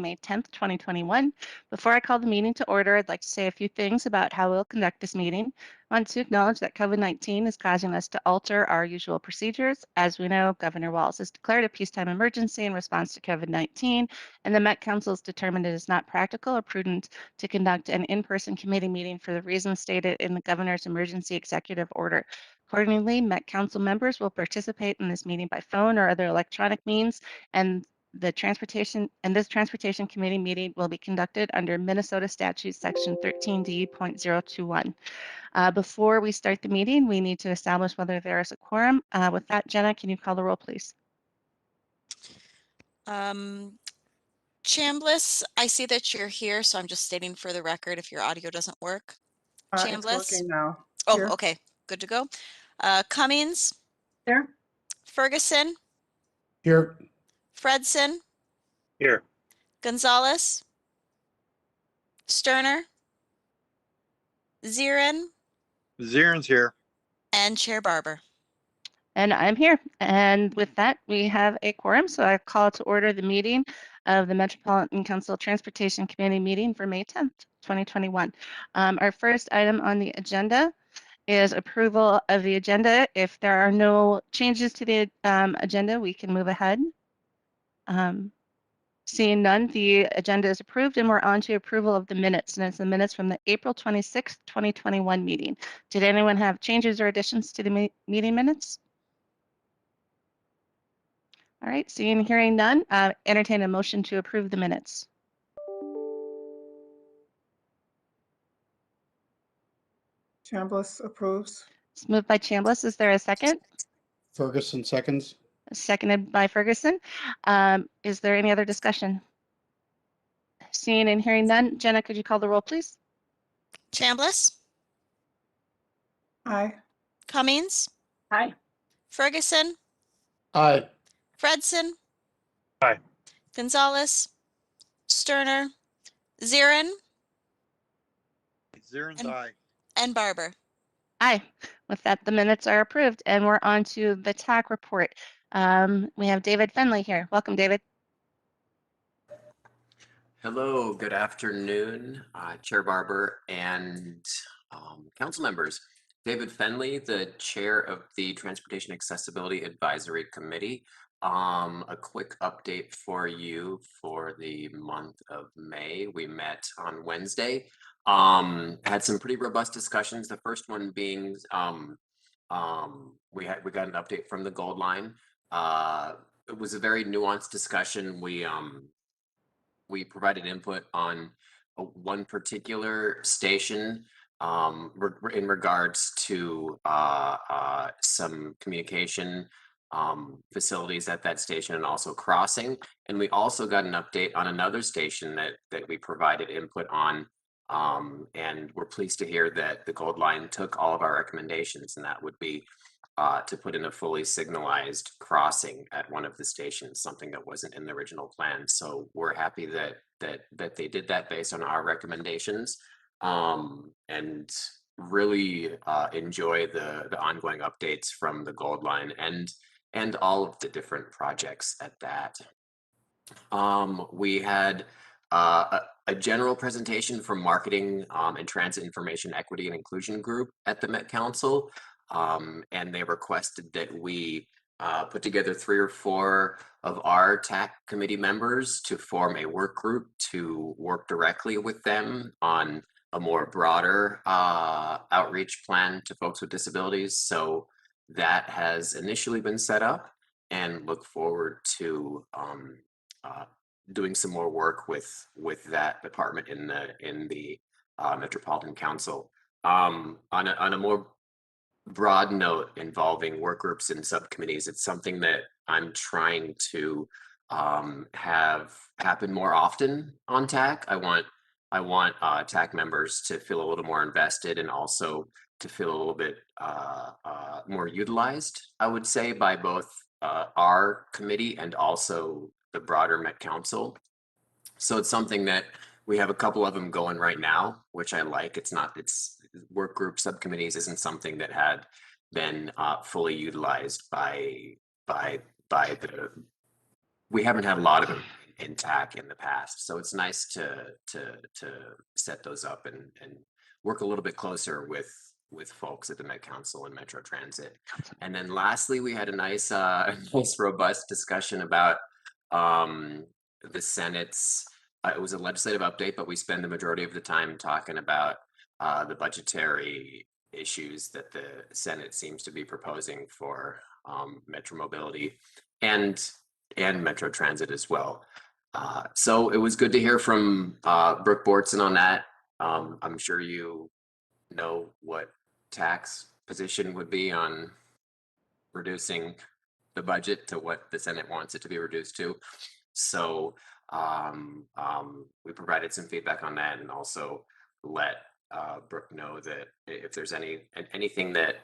May 10th, 2021. Before I call the meeting to order, I'd like to say a few things about how we'll conduct this meeting. I want to acknowledge that COVID-19 is causing us to alter our usual procedures. As we know, Governor Walz has declared a peacetime emergency in response to COVID-19, and the Met Council has determined it is not practical or prudent to conduct an in-person committee meeting for the reasons stated in the Governor's emergency executive order. Accordingly, Met Council members will participate in this meeting by phone or other electronic means, and this transportation committee meeting will be conducted under Minnesota statute section 13D.021. Before we start the meeting, we need to establish whether there is a quorum. With that, Jenna, can you call the roll, please? Chambliss, I see that you're here, so I'm just stating for the record if your audio doesn't work. It's Chambliss? working now. Oh, Here. okay. Good to go. Cummings, There. Ferguson, Here. Fredson, Here. Gonzalez, Sterner, Zirin, Zirin's here. and Chair Barber. And I'm here. And with that, we have a quorum. So I call to order the meeting of the Metropolitan Council Transportation Committee meeting for May 10th, 2021. Our first item on the agenda is approval of the agenda. If there are no changes to the agenda, we can move ahead. Seeing none, the agenda is approved, and we're on to approval of the minutes. And it's the minutes from the April 26th, 2021 meeting. Did anyone have changes or additions to the meeting minutes? All right, seeing and hearing none, entertain a motion to approve the minutes. Chambliss approves. It's moved by Chambliss. Is there a second? Ferguson seconds. Seconded by Ferguson. Is there any other discussion? Seeing and hearing none, Jenna, could you call the roll, please? Chambliss, Aye. Cummings, Aye. Ferguson, Aye. Fredson, Aye. Gonzalez, Sterner, Zirin, Zirin's aye. and Barber. Aye. With that, the minutes are approved, and we're on to the TAAC report. We have David Fenley here. Welcome, David. Hello, good afternoon, Chair Barber and council members. David Fenley, the chair of the Transportation Accessibility Advisory Committee. A quick update for you for the month of May. We met on Wednesday, had some pretty robust discussions. The first one being we got an update from the Gold Line. It was a very nuanced discussion. We provided input on one particular station in regards to some communication facilities at that station and also crossing. And we also got an update on another station that we provided input on. And we're pleased to hear that the Gold Line took all of our recommendations, and that would be to put in a fully signalized crossing at one of the stations, something that wasn't in the original plan. So we're happy that they did that based on our recommendations, and really enjoy the ongoing updates from the Gold Line and all of the different projects at that. We had a general presentation from Marketing and Transit Information Equity and Inclusion Group at the Met Council. And they requested that we put together 3 or 4 of our TAAC committee members to form a work group to work directly with them on a more broader outreach plan to folks with disabilities. So that has initially been set up, and look forward to doing some more work with that department in the Metropolitan Council. On a more broad note involving work groups and subcommittees, it's something that I'm trying to have happen more often on TAAC. I want TAAC members to feel a little more invested, and also to feel a little bit more utilized, I would say, by both our committee and also the broader Met Council. So it's something that we have a couple of them going right now, which I like. It's work group subcommittees isn't something that had been fully utilized by the. We haven't had a lot of them in TAAC in the past. So it's nice to set those up and work a little bit closer with folks at the Met Council and Metro Transit. And then lastly, we had a nice nice robust discussion about the Senate's it was a legislative update, but we spend the majority of the time talking about the budgetary issues that the Senate seems to be proposing for Metro Mobility and Metro Transit as well. So it was good to hear from Brooke Bortson on that. I'm sure you know what TAAC's position would be on reducing the budget to what the Senate wants it to be reduced to. So we provided some feedback on that and also let Brooke know that if there's anything that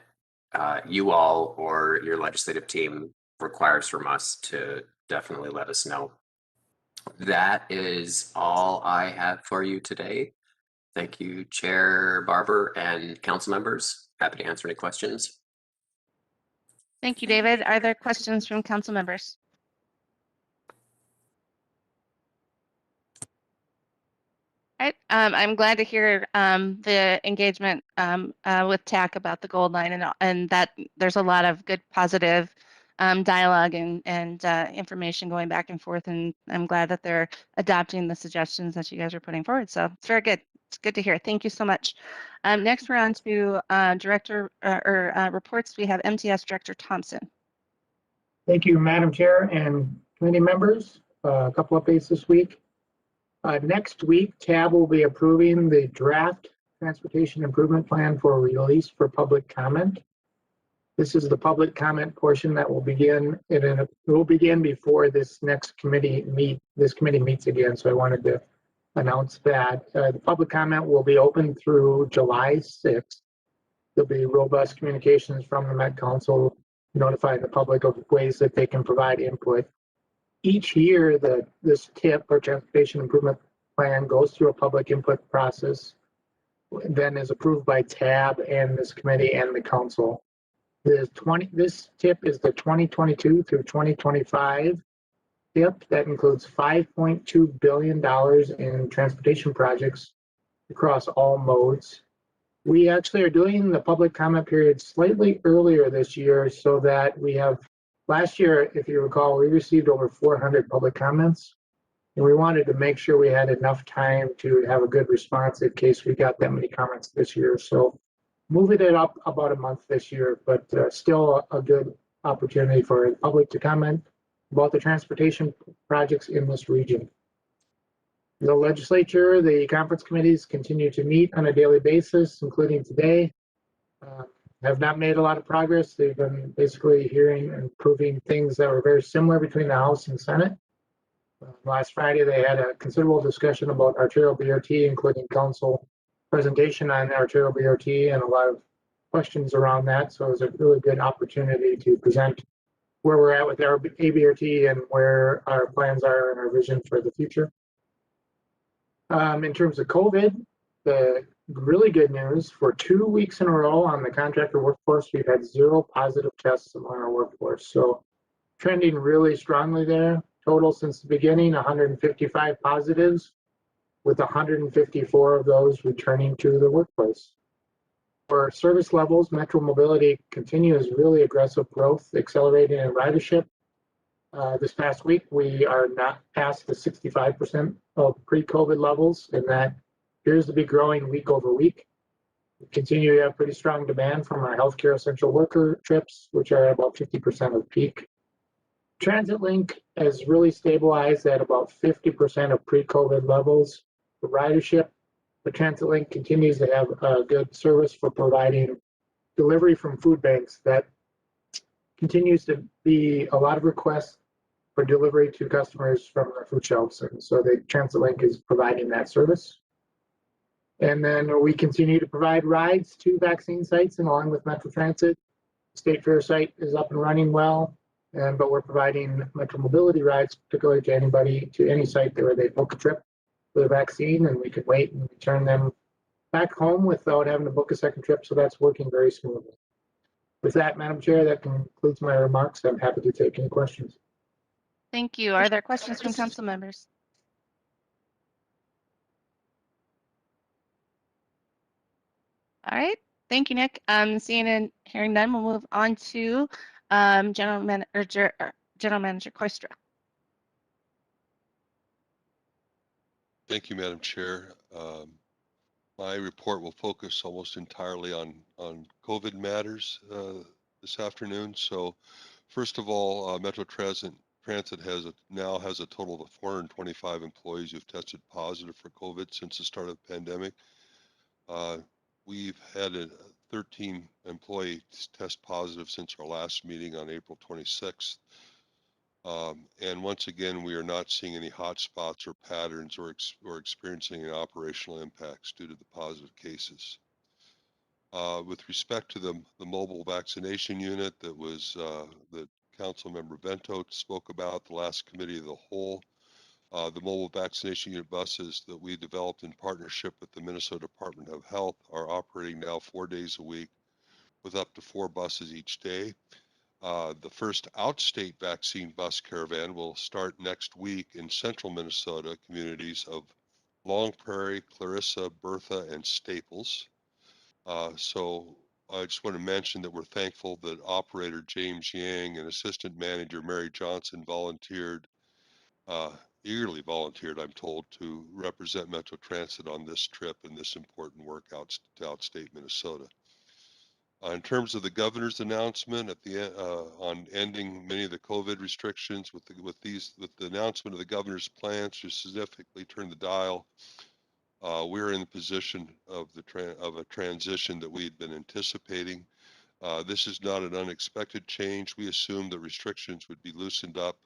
you all or your legislative team requires from us, to definitely let us know. That is all I have for you today. Thank you, Chair Barber and council members. Happy to answer any questions. Thank you, David. Are there questions from council members? All right. I'm glad to hear the engagement with TAAC about the gold line and that there's a lot of good positive dialogue and information going back and forth. And I'm glad that they're adopting the suggestions that you guys are putting forward. So it's very good. It's good to hear. Thank you so much. Next, we're on to director reports. We have MTS Director Thompson. Thank you, Madam Chair and committee members. A couple updates this week. Next week, TAB will be approving the draft transportation improvement plan for release for public comment. This is the public comment portion that will begin. It will begin before this next committee meets again. So I wanted to announce that the public comment will be open through July 6th. There'll be robust communications from the Met Council notifying the public of ways that they can provide input. Each year, this TIP or Transportation Improvement Plan goes through a public input process, then is approved by TAB and this committee and the council. This TIP is the 2022 through 2025 TIP that includes $5.2 billion in transportation projects across all modes. We actually are doing the public comment period slightly earlier this year so that we have, last year, if you recall, we received over 400 public comments, and we wanted to make sure we had enough time to have a good response in case we got that many comments this year. So moving it up about a month this year, but still a good opportunity for the public to comment about the transportation projects in this region. The legislature, the conference committees continue to meet on a daily basis, including today. Have not made a lot of progress. They've been basically hearing and approving things that were very similar between the House and Senate. Last Friday, they had a considerable discussion about arterial BRT, including council presentation on arterial BRT and a lot of questions around that. So it was a really good opportunity to present where we're at with our ABRT and where our plans are and our vision for the future. In terms of COVID, the really good news, for 2 weeks in a row on the contractor workforce, we've had 0 positive tests among our workforce. So trending really strongly there. Total since the beginning, 155 positives, with 154 of those returning to the workplace. For service levels, Metro Mobility continues really aggressive growth, accelerating in ridership. This past week, we are not past the 65% of pre-COVID levels, and that appears to be growing week over week. We continue to have pretty strong demand from our healthcare essential worker trips, which are about 50% of peak. Transit Link has really stabilized at about 50% of pre-COVID levels. For ridership, the Transit Link continues to have a good service for providing delivery from food banks. That continues to be a lot of requests for delivery to customers from their food shelves. And so the Transit Link is providing that service. And then we continue to provide rides to vaccine sites and along with Metro Transit. State Fair site is up and running well, but we're providing Metro Mobility rides, particularly to anybody, to any site where they book a trip for the vaccine, and we can wait and return them back home without having to book a second trip. So that's working very smoothly. With that, Madam Chair, that concludes my remarks. I'm happy to take any questions. Thank you. Are there questions from council members? All right. Thank you, Nick. Seeing and hearing none, we'll move on to General Manager Koistra. Thank you, Madam Chair. My report will focus almost entirely on COVID matters this afternoon. So first of all, Metro Transit now has a total of 425 employees who've tested positive for COVID since the start of the pandemic. We've had 13 employees test positive since our last meeting on April 26th. And once again, we are not seeing any hotspots or patterns or experiencing any operational impacts due to the positive cases. With respect to the mobile vaccination unit that Councilmember Bento spoke about, the last committee of the whole, the mobile vaccination unit buses that we developed in partnership with the Minnesota Department of Health are operating now 4 days a week with up to 4 buses each day. The first outstate vaccine bus caravan will start next week in central Minnesota communities of Long Prairie, Clarissa, Bertha, and Staples. So I just want to mention that we're thankful that operator James Yang and assistant manager Mary Johnson eagerly volunteered, I'm told, to represent Metro Transit on this trip and this important work out to outstate Minnesota. In terms of the governor's announcement on ending many of the COVID restrictions, with the announcement of the governor's plans to significantly turn the dial, we're in the position of a transition that we had been anticipating. This is not an unexpected change. We assumed that restrictions would be loosened up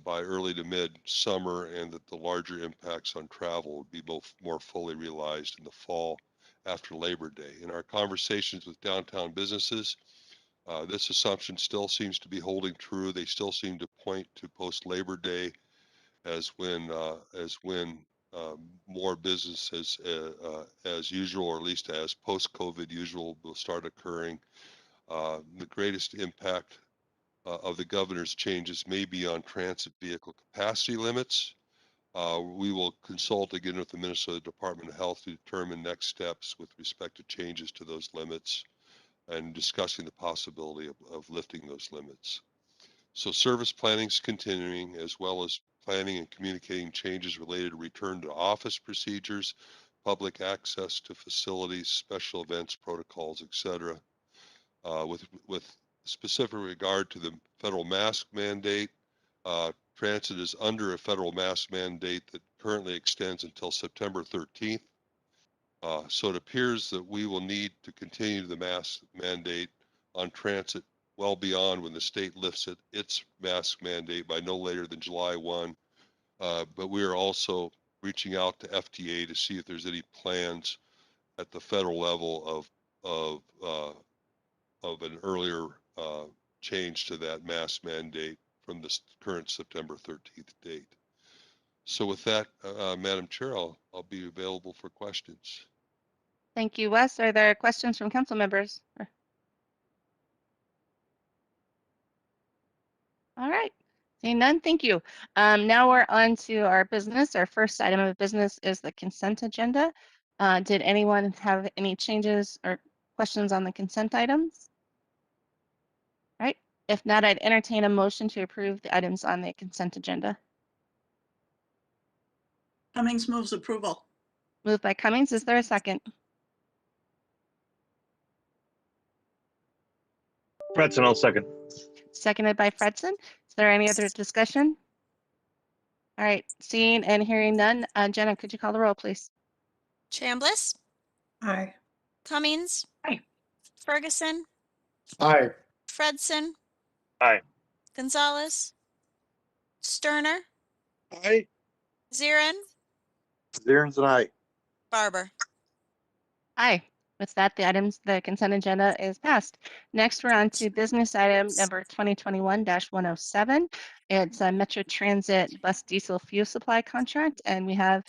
by early to mid summer, and that the larger impacts on travel would be more fully realized in the fall after Labor Day. In our conversations with downtown businesses, this assumption still seems to be holding true. They still seem to point to post Labor Day as when more businesses as usual, or at least as post-COVID usual, will start occurring. The greatest impact of the governor's changes may be on transit vehicle capacity limits. We will consult again with the Minnesota Department of Health to determine next steps with respect to changes to those limits and discussing the possibility of lifting those limits. So service planning is continuing, as well as planning and communicating changes related to return to office procedures, public access to facilities, special events, protocols, etc. With specific regard to the federal mask mandate, transit is under a federal mask mandate that currently extends until September 13th. So it appears that we will need to continue the mask mandate on transit well beyond when the state lifts its mask mandate by no later than July 1. But we are also reaching out to FTA to see if there's any plans at the federal level of an earlier change to that mask mandate from the current September 13th date. So with that, Madam Chair, I'll be available for questions. Thank you, Wes. Are there questions from council members? All right. Seeing none, thank you. Now we're on to our business. Our first item of business is the consent agenda. Did anyone have any changes or questions on the consent items? All right. If not, I'd entertain a motion to approve the items on the consent agenda. Cummings moves approval. Moved by Cummings. Is there a second? Fredson, I'll second. Seconded by Fredson. Is there any other discussion? All right. Seeing and hearing none. Jenna, could you call the roll, please? Chambliss, Aye. Cummings. Aye. Ferguson, Aye. Fredson. Aye. Gonzalez, Sterner, Aye. Zirin, Zierens and aye. Barber. Aye. With that, the consent agenda is passed. Next, we're on to business item number 2021-107. It's a Metro Transit bus diesel fuel supply contract, and we have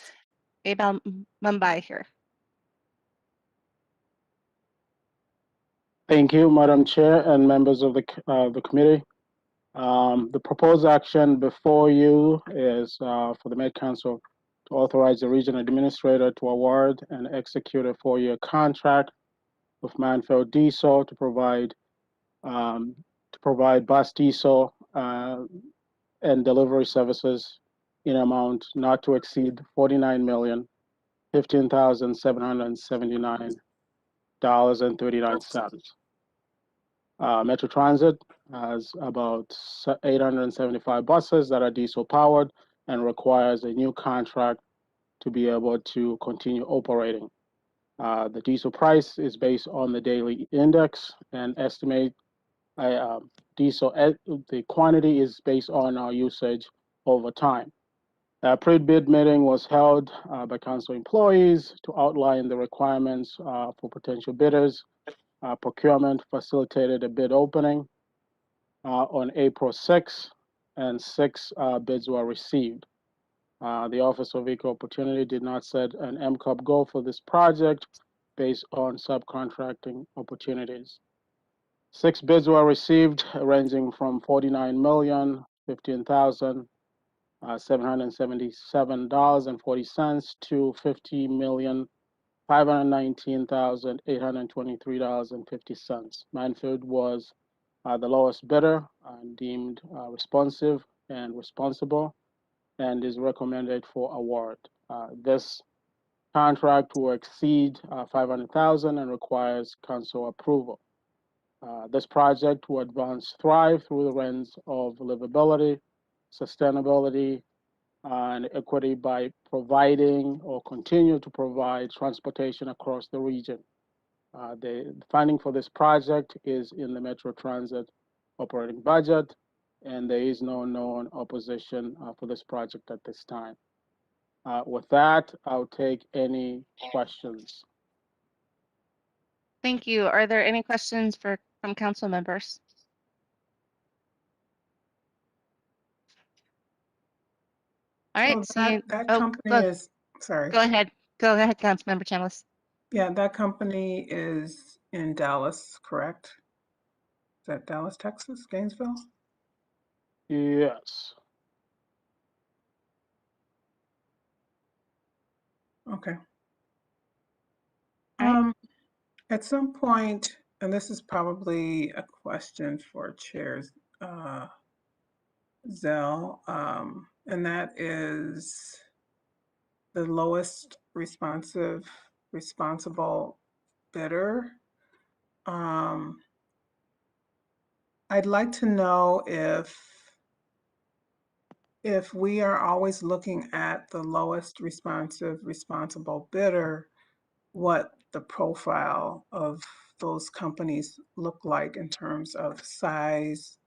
Abel Mumbi here. Thank you, Madam Chair and members of the committee. The proposed action before you is for the Met Council to authorize the regional administrator to award and execute a 4-year contract with Manfield Diesel to provide bus diesel and delivery services in amount not to exceed $49,015,779.39. Metro Transit has about 875 buses that are diesel powered and requires a new contract to be able to continue operating. The diesel price is based on the daily index and estimate the quantity is based on our usage over time. A pre-bid meeting was held by council employees to outline the requirements for potential bidders. Procurement facilitated a bid opening on April 6th, and 6 bids were received. The Office of Equal Opportunity did not set an MCOP goal for this project based on subcontracting opportunities. 6 bids were received, ranging from $49,015,777.40 to $50,519,823.50. Manfield was the lowest bidder and deemed responsive and responsible, and is recommended for award. This contract will exceed $500,000 and requires council approval. This project will advance Thrive through the lens of livability, sustainability, and equity by providing or continue to provide transportation across the region. The funding for this project is in the Metro Transit operating budget, and there is no known opposition for this project at this time. With that, I'll take any questions. Thank you. Are there any questions from council members? All right, So seeing, that oh, company is, sorry. go ahead, Councilmember Chambliss. Yeah, that company is in Dallas, correct? Is that Dallas, Texas, Gainesville? Yes. Okay. All right. At some point, and this is probably a question for Chair Zell, and that is the lowest responsible bidder. I'd like to know if we are always looking at the lowest responsible bidder, what the profile of those companies look like in terms of size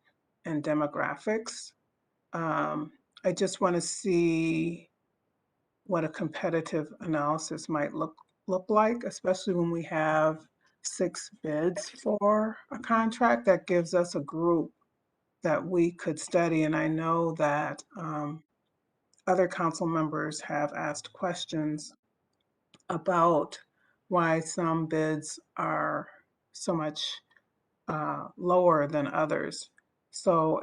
and demographics. I just want to see what a competitive analysis might look like, especially when we have 6 bids for a contract. That gives us a group that we could study. And I know that other council members have asked questions about why some bids are so much lower than others. So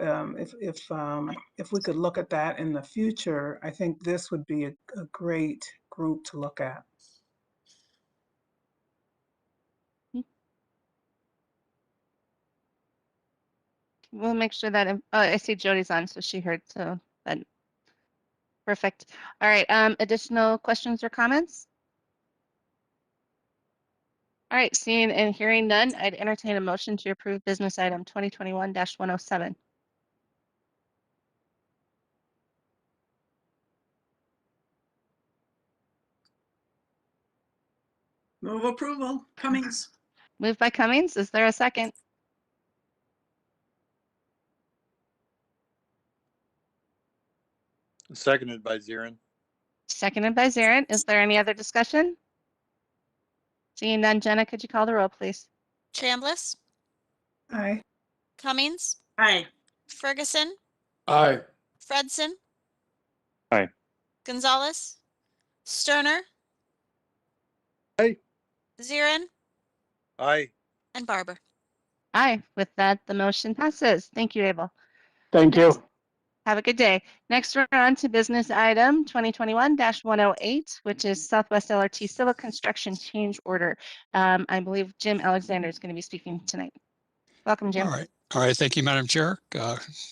if we could look at that in the future, I think this would be a great group to look at. We'll make sure that, I see Jody's on, so she heard, so that, perfect. All right, additional questions or comments? All right, seeing and hearing none, I'd entertain a motion to approve business item 2021-107. Move approval. Cummings. Moved by Cummings, is there a second? Seconded by Zirin. Seconded by Zarin, is there any other discussion? Seeing none, Jenna, could you call the roll, please? Chambliss, Aye. Cummings, Aye. Ferguson, Aye. Fredson. Aye. Gonzalez, Sterner. Aye. Zirin, Aye. and Barber. Aye, with that, the motion passes. Thank you, Abel. Thank you. Have a good day. Next, we're on to business item 2021-108, which is Southwest LRT Civil Construction Change Order. I believe Jim Alexander is going to be speaking tonight. Welcome, Jim. All right. All right. Thank you, Madam Chair,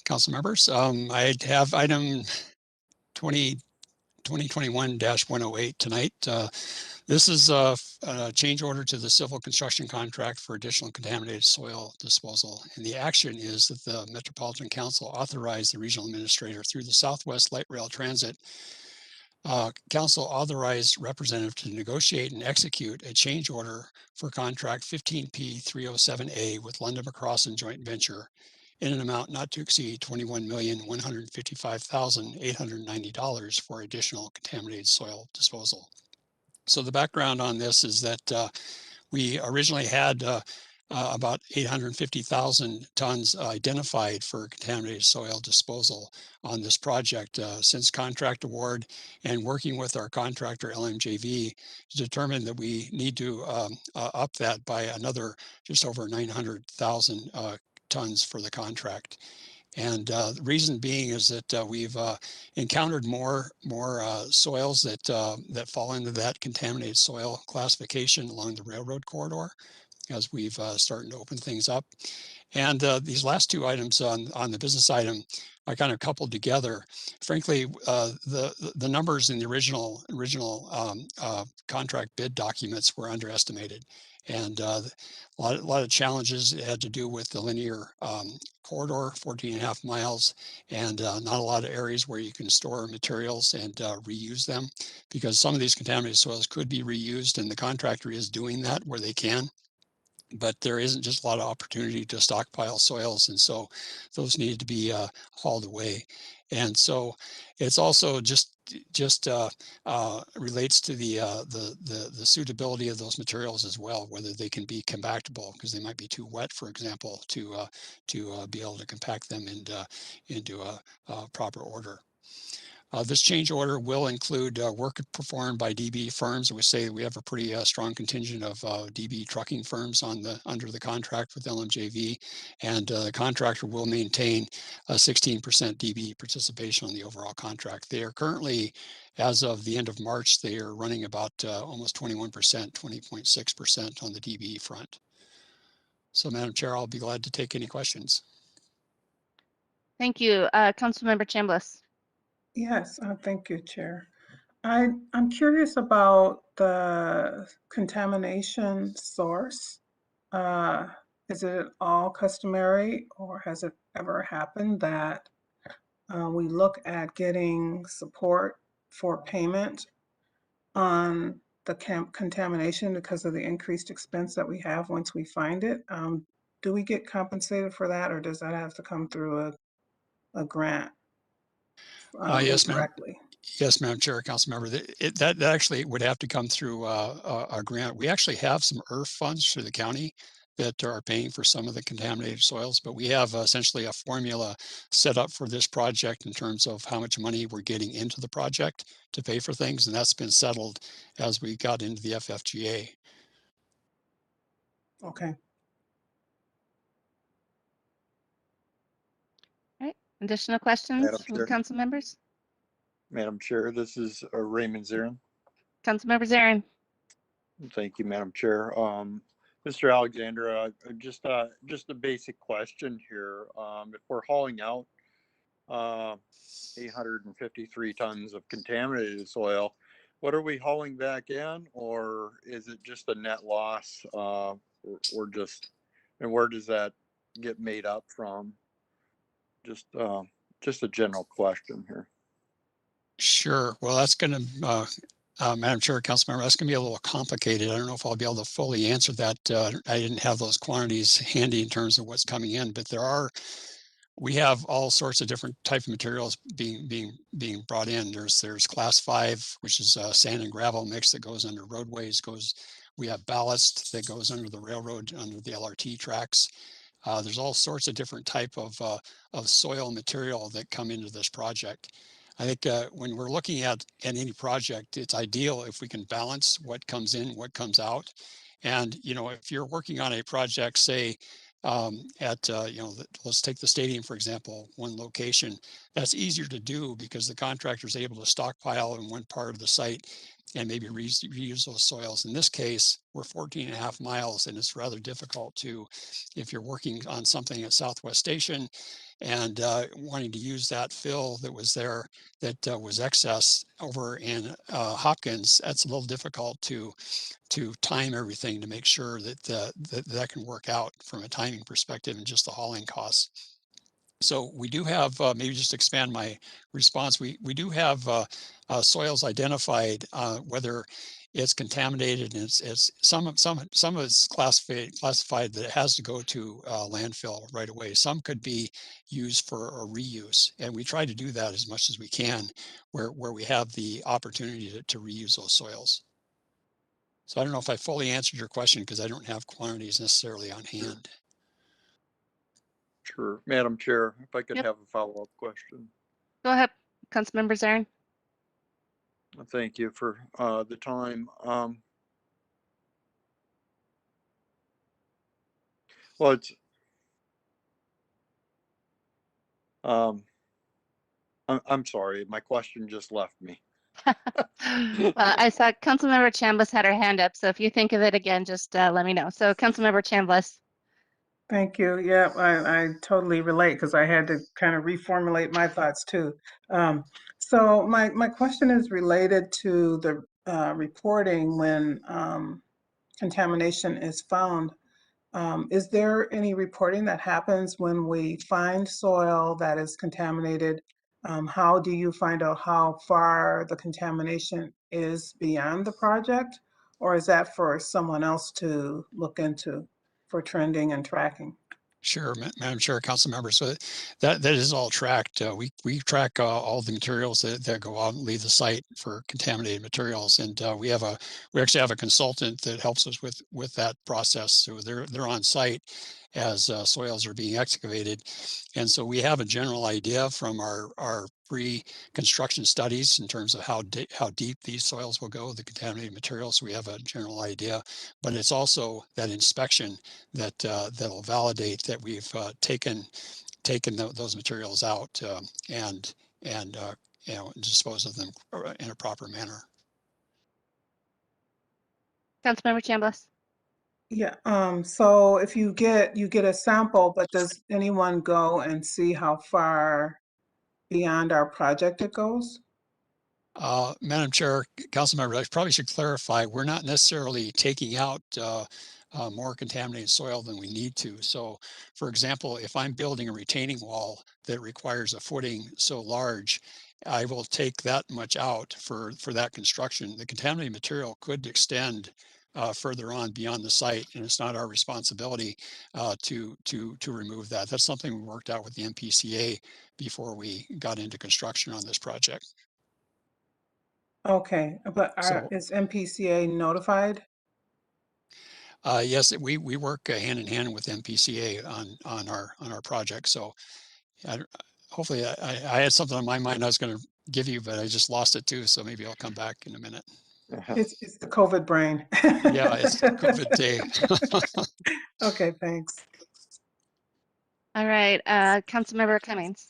council members. I have item 2021-108 tonight. This is a change order to the civil construction contract for additional contaminated soil disposal. And the action is that the Metropolitan Council authorized the regional administrator through the Southwest Light Rail Transit Council authorized representative to negotiate and execute a change order for contract 15P 307A with London McCrossin joint venture in an amount not to exceed $21,155,890 for additional contaminated soil disposal. So the background on this is that we originally had about 850,000 tons identified for contaminated soil disposal on this project. Since contract award and working with our contractor LMJV, determined that we need to up that by another just over 900,000 tons for the contract. And the reason being is that we've encountered more soils that fall into that contaminated soil classification along the railroad corridor as we've starting to open things up. And these last two items on the business item are kind of coupled together. Frankly, the numbers in the original contract bid documents were underestimated. And a lot of challenges had to do with the linear corridor, 14.5 miles, and not a lot of areas where you can store materials and reuse them, because some of these contaminated soils could be reused, and the contractor is doing that where they can. But there isn't just a lot of opportunity to stockpile soils, and so those need to be hauled away. And so it's also just relates to the suitability of those materials as well, whether they can be compactable, because they might be too wet, for example, to be able to compact them into a proper order. This change order will include work performed by DB firms. We say we have a pretty strong contingent of DB trucking firms under the contract with LMJV, and the contractor will maintain a 16% DB participation on the overall contract. They are currently, as of the end of March, they are running about almost 21%, 20.6% on the DB front. So, Madam Chair, I'll be glad to take any questions. Thank you. Councilmember Chambliss. Yes, thank you, Chair. I'm curious about the contamination source. Is it at all customary, or has it ever happened that we look at getting support for payment on the contamination because of the increased expense that we have once we find it? Do we get compensated for that, or does that have to come through a grant? Yes, ma'am. Directly? Yes, Madam Chair, Council Member, that actually would have to come through a grant. We actually have some ERF funds through the county that are paying for some of the contaminated soils, but we have essentially a formula set up for this project in terms of how much money we're getting into the project to pay for things, and that's been settled as we got into the FFGA. Okay. All right. Additional questions Madam from Chair. council members? Madam Chair, this is Raymond Zirin. Councilmember Zarin. Thank you, Madam Chair. Mr. Alexander, just a basic question here. If we're hauling out 853 tons of contaminated soil, what are we hauling back in, or is it just a net loss, or just, and where does that get made up from? Just a general question here. Sure. Well, that's going to, Madam Chair, Councilmember, that's going to be a little complicated. I don't know if I'll be able to fully answer that. I didn't have those quantities handy in terms of what's coming in, but we have all sorts of different type of materials being brought in. There's class 5, which is sand and gravel mix that goes under roadways. We have ballast that goes under the railroad, under the LRT tracks. There's all sorts of different type of soil material that come into this project. I think when we're looking at any project, it's ideal if we can balance what comes in, what comes out. And, you know, if you're working on a project, say, at, let's take the stadium, for example, one location. That's easier to do because the contractor is able to stockpile in one part of the site and maybe reuse those soils. In this case, we're 14.5 miles, and it's rather difficult to, if you're working on something at Southwest Station and wanting to use that fill that was there that was excess over in Hopkins, that's a little difficult to time everything to make sure that that can work out from a timing perspective and just the hauling costs. So we do have, maybe just expand my response, we do have soils identified, whether it's contaminated, and it's some of it's classified that it has to go to landfill right away. Some could be used for a reuse, and we try to do that as much as we can where we have the opportunity to reuse those soils. So I don't know if I fully answered your question because I don't have quantities necessarily on hand. Sure. Madam Chair, if I could Yep. have a follow-up question. Go ahead, Councilmember Zarin. Thank you for the time. Well, it's I'm sorry, my question just left me. Well, I saw Councilmember Chambliss had her hand up, so if you think of it again, just let me know. So Councilmember Chambliss. Thank you. Yeah, I totally relate because I had to kind of reformulate my thoughts too. So my question is related to the reporting when contamination is found. Is there any reporting that happens when we find soil that is contaminated? How do you find out how far the contamination is beyond the project? Or is that for someone else to look into for trending and tracking? Sure, Madam Chair, council members. So that is all tracked. We track all the materials that go out and leave the site for contaminated materials, and we actually have a consultant that helps us with that process. So they're on site as soils are being excavated, and so we have a general idea from our pre-construction studies in terms of how deep these soils will go, the contaminated materials. So we have a general idea, but it's also that inspection that'll validate that we've taken those materials out and dispose of them in a proper manner. Councilmember Chambliss. Yeah, so if you get a sample, but does anyone go and see how far beyond our project it goes? Madam Chair, council member, I probably should clarify, we're not necessarily taking out more contaminated soil than we need to. So for example, if I'm building a retaining wall that requires a footing so large, I will take that much out for that construction. The contaminated material could extend further on beyond the site, and it's not our responsibility to remove that. That's something we worked out with the MPCA before we got into construction on this project. Okay, but So is MPCA notified? yes, we work hand in hand with MPCA on our project. So hopefully I had something on my mind I was going to give you, but I just lost it too. So maybe I'll come back in a minute. It's the COVID brain. Yeah, it's COVID day. Okay, thanks. All right, Councilmember Cummings.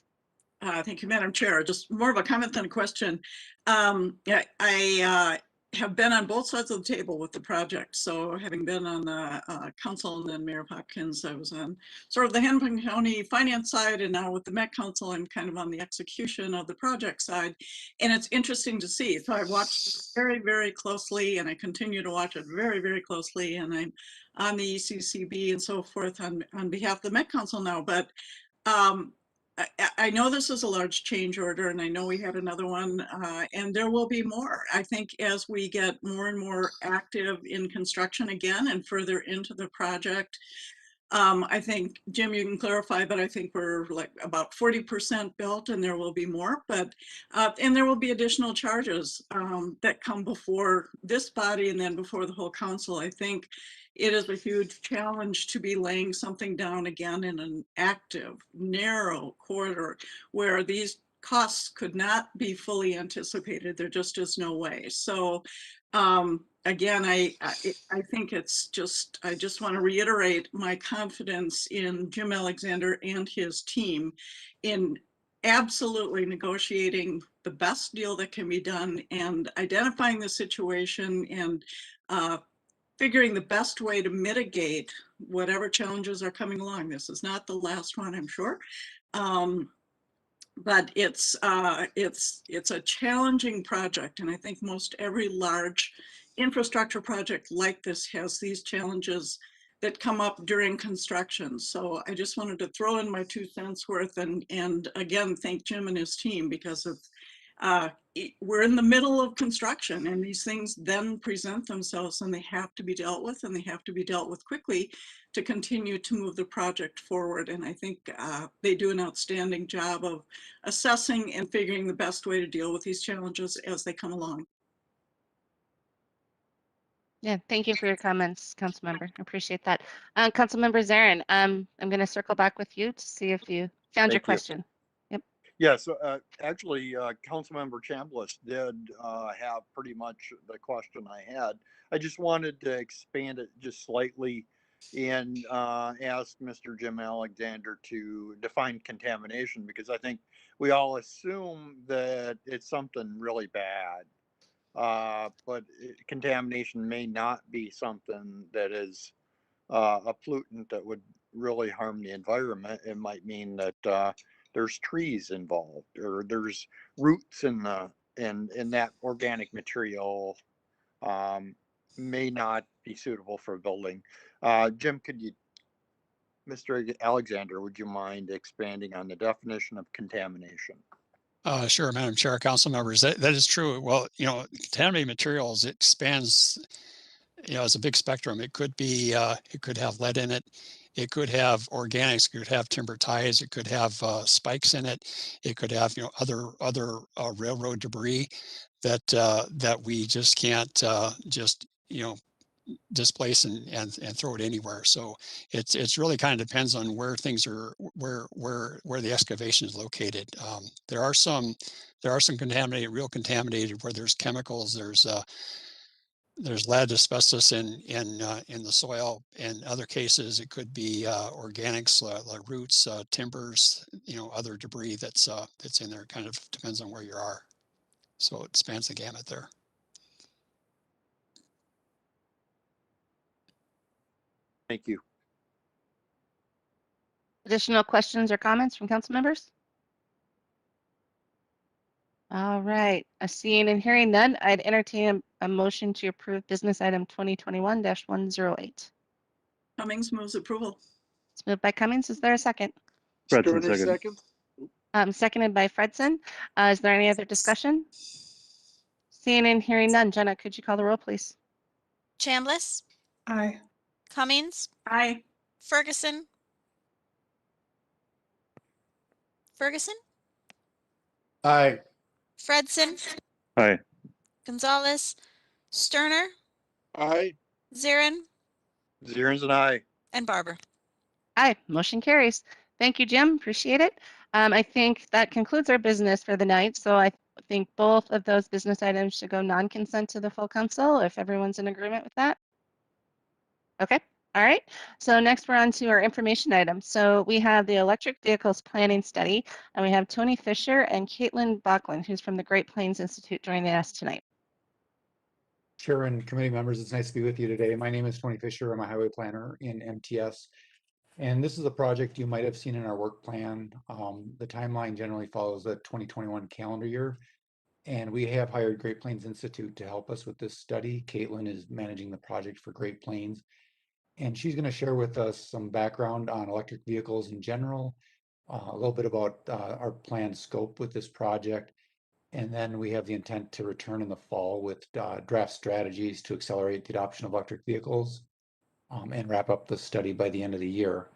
Thank you, Madam Chair. Just more of a comment than a question. Yeah, I have been on both sides of the table with the project. So having been on the council and then Mayor Hopkins, I was on sort of the Hennepin County finance side, and now with the Met Council, I'm kind of on the execution of the project side. And it's interesting to see. So I watched it very, very closely, and I continue to watch it very, very closely. And I'm on the ECCB and so forth on behalf of the Met Council now. But I know this is a large change order, and I know we had another one, and there will be more. I think as we get more and more active in construction again and further into the project, I think, Jim, you can clarify, but I think we're like about 40% built, and there will be more. But and there will be additional charges that come before this body and then before the whole council. I think it is a huge challenge to be laying something down again in an active, narrow corridor where these costs could not be fully anticipated. There just is no way. So again, I think it's just, I just want to reiterate my confidence in Jim Alexander and his team in absolutely negotiating the best deal that can be done and identifying the situation and figuring the best way to mitigate whatever challenges are coming along. This is not the last one, I'm sure. But it's a challenging project, and I think most every large infrastructure project like this has these challenges that come up during construction. So I just wanted to throw in my 2 cents worth and again thank Jim and his team, because of we're in the middle of construction and these things then present themselves and they have to be dealt with, and they have to be dealt with quickly to continue to move the project forward. And I think they do an outstanding job of assessing and figuring the best way to deal with these challenges as they come along. Yeah, thank you for your comments, Councilmember. I appreciate that. Councilmember Zarin, I'm going to circle back with you to see if you found your Thank you. question. Yeah, so actually, Councilmember Chambliss did have pretty much the question I had. I just wanted to expand it just slightly and ask Mr. Jim Alexander to define contamination, because I think we all assume that it's something really bad. But contamination may not be something that is a pollutant that would really harm the environment. It might mean that there's trees involved, or there's roots in that organic material may not be suitable for building. Jim, Mr. Alexander, would you mind expanding on the definition of contamination? Sure, Madam Chair, council members, that is true. Well, contaminated materials, it spans, it's a big spectrum. It could be, it could have lead in it. It could have organics. It could have timber ties. It could have spikes in it. It could have, other railroad debris that we just can't displace and throw it anywhere. So it's really kind of depends on where things are, where the excavation is located. There are some contaminated, real contaminated, where there's chemicals, there's lead, asbestos in the soil. In other cases, it could be organics, like roots, timbers, other debris that's in there. Kind of depends on where you are. So it spans the gamut there. Thank you. Additional questions or comments from council members? All right, seeing and hearing none, I'd entertain a motion to approve business item 2021-108. Cummings moves approval. It's moved by Cummings. Is there a second? Fredson, second. Seconded by Fredson. Is there any other discussion? Seeing and hearing none, Jenna, could you call the roll, please? Chambliss, Aye. Cummings, Aye. Ferguson, Aye. Fredson, Aye. Gonzalez, Sterner, Aye. Zarin, Zierens and I. and Barber. Aye, motion carries. Thank you, Jim. Appreciate it. I think that concludes our business for the night. So I think both of those business items should go non-consent to the full council, if everyone's in agreement with that. Okay. All right. So next we're on to our information items. So we have the electric vehicles planning study, and we have Tony Fisher and Caitlin Bachlan, who's from the Great Plains Institute, joining us tonight. Chair and committee members, it's nice to be with you today. My name is Tony Fisher. I'm a highway planner in MTS. And this is a project you might have seen in our work plan. The timeline generally follows the 2021 calendar year. And we have hired Great Plains Institute to help us with this study. Caitlin is managing the project for Great Plains. And she's going to share with us some background on electric vehicles in general, a little bit about our planned scope with this project. And then we have the intent to return in the fall with draft strategies to accelerate the adoption of electric vehicles and wrap up the study by the end of the year.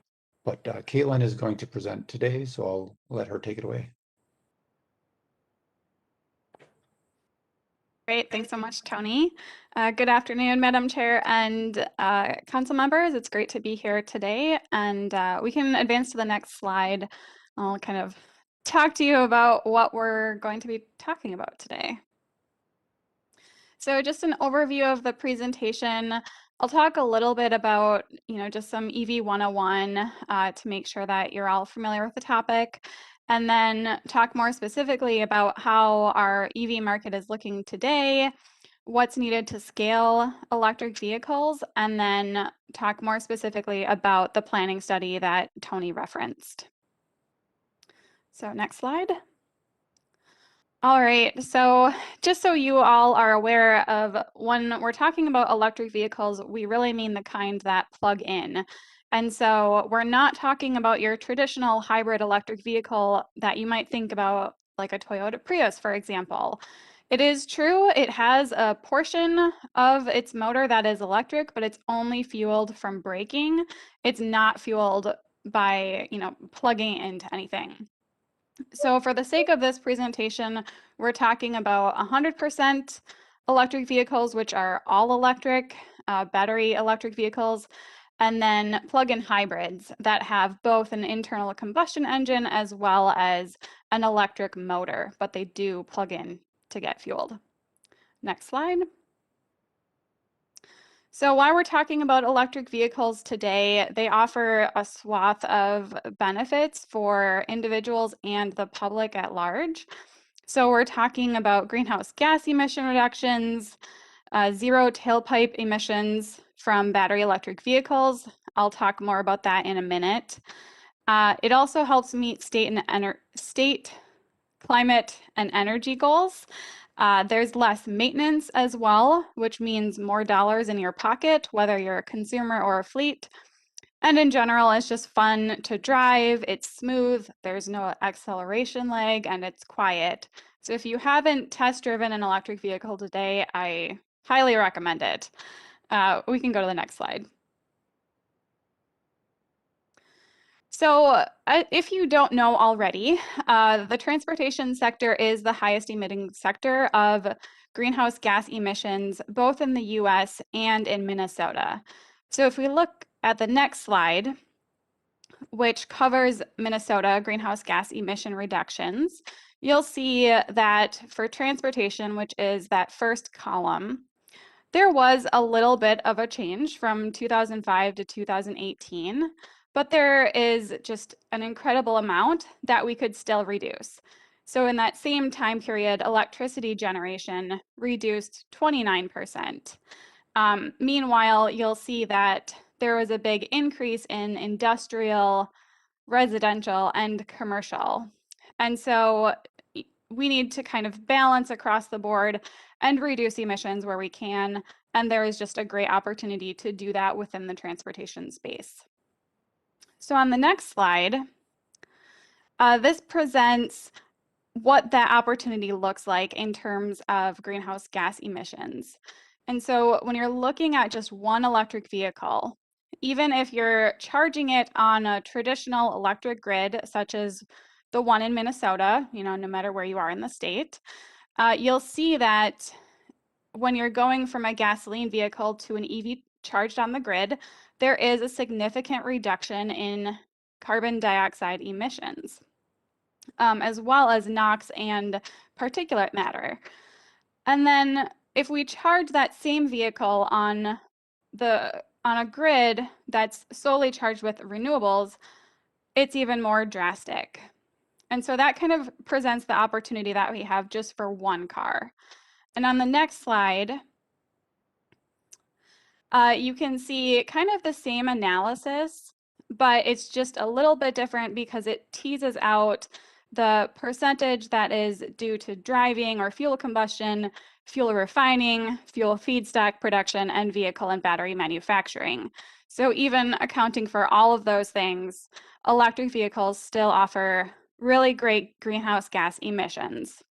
But Caitlin is going to present today, so I'll let her take it away. Great, thanks so much, Tony. Good afternoon, Madam Chair and council members. It's great to be here today, and we can advance to the next slide. I'll kind of talk to you about what we're going to be talking about today. So just an overview of the presentation. I'll talk a little bit about, just some EV 101 to make sure that you're all familiar with the topic, and then talk more specifically about how our EV market is looking today, what's needed to scale electric vehicles, and then talk more specifically about the planning study that Tony referenced. So next slide. All right, so just so you all are aware of, when we're talking about electric vehicles, we really mean the kind that plug in. And so we're not talking about your traditional hybrid electric vehicle that you might think about, like a Toyota Prius, for example. It is true, it has a portion of its motor that is electric, but it's only fueled from braking. It's not fueled by, plugging into anything. So for the sake of this presentation, we're talking about 100% electric vehicles, which are all electric, battery electric vehicles, and then plug-in hybrids that have both an internal combustion engine as well as an electric motor, but they do plug in to get fueled. Next slide. So while we're talking about electric vehicles today, they offer a swath of benefits for individuals and the public at large. So we're talking about greenhouse gas emission reductions, zero tailpipe emissions from battery electric vehicles. I'll talk more about that in a minute. It also helps meet state climate and energy goals. There's less maintenance as well, which means more dollars in your pocket, whether you're a consumer or a fleet. And in general, it's just fun to drive, it's smooth, there's no acceleration lag, and it's quiet. So if you haven't test driven an electric vehicle today, I highly recommend it. We can go to the next slide. So if you don't know already, the transportation sector is the highest emitting sector of greenhouse gas emissions, both in the US and in Minnesota. So if we look at the next slide, which covers Minnesota greenhouse gas emission reductions, you'll see that for transportation, which is that first column, there was a little bit of a change from 2005 to 2018, but there is just an incredible amount that we could still reduce. So in that same time period, electricity generation reduced 29%. Meanwhile, you'll see that there was a big increase in industrial, residential, and commercial. And so we need to kind of balance across the board and reduce emissions where we can. And there is just a great opportunity to do that within the transportation space. So on the next slide, this presents what that opportunity looks like in terms of greenhouse gas emissions. And so when you're looking at just one electric vehicle, even if you're charging it on a traditional electric grid, such as the one in Minnesota, no matter where you are in the state, you'll see that when you're going from a gasoline vehicle to an EV charged on the grid, there is a significant reduction in carbon dioxide emissions, as well as NOx and particulate matter. And then if we charge that same vehicle on a grid that's solely charged with renewables, it's even more drastic. And so that kind of presents the opportunity that we have just for one car. And on the next slide, you can see kind of the same analysis, but it's just a little bit different because it teases out the percentage that is due to driving or fuel combustion, fuel refining, fuel feedstock production, and vehicle and battery manufacturing. So even accounting for all of those things, electric vehicles still offer really great greenhouse gas emissions.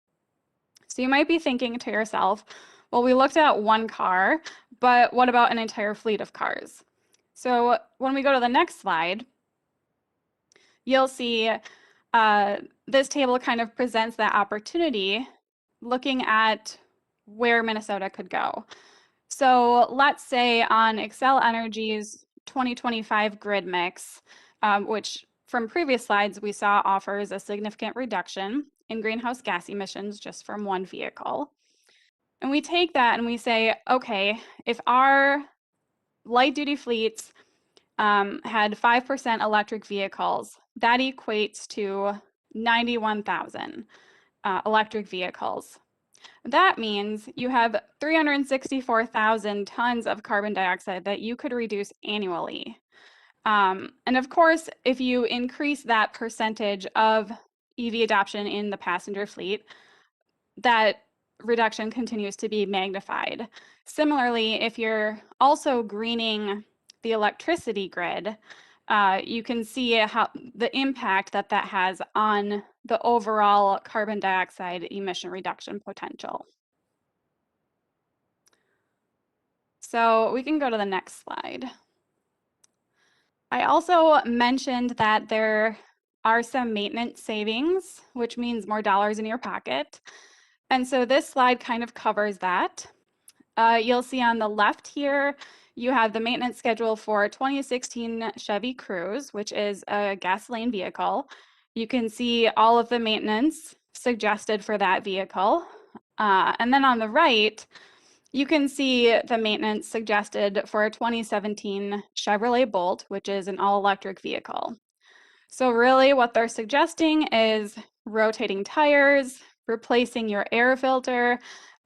So you might be thinking to yourself, well, we looked at one car, but what about an entire fleet of cars? So when we go to the next slide, you'll see this table kind of presents that opportunity looking at where Minnesota could go. So let's say on Xcel Energy's 2025 grid mix, which from previous slides, we saw offers a significant reduction in greenhouse gas emissions just from one vehicle. And we take that and we say, okay, if our light duty fleets had 5% electric vehicles, that equates to 91,000 electric vehicles. That means you have 364,000 tons of carbon dioxide that you could reduce annually. And of course, if you increase that percentage of EV adoption in the passenger fleet, that reduction continues to be magnified. Similarly, if you're also greening the electricity grid, you can see how the impact that that has on the overall carbon dioxide emission reduction potential. So we can go to the next slide. I also mentioned that there are some maintenance savings, which means more dollars in your pocket. And so this slide kind of covers that. You'll see on the left here, you have the maintenance schedule for 2016 Chevy Cruze, which is a gasoline vehicle. You can see all of the maintenance suggested for that vehicle. And then on the right, you can see the maintenance suggested for a 2017 Chevrolet Bolt, which is an all-electric vehicle. So really what they're suggesting is rotating tires, replacing your air filter,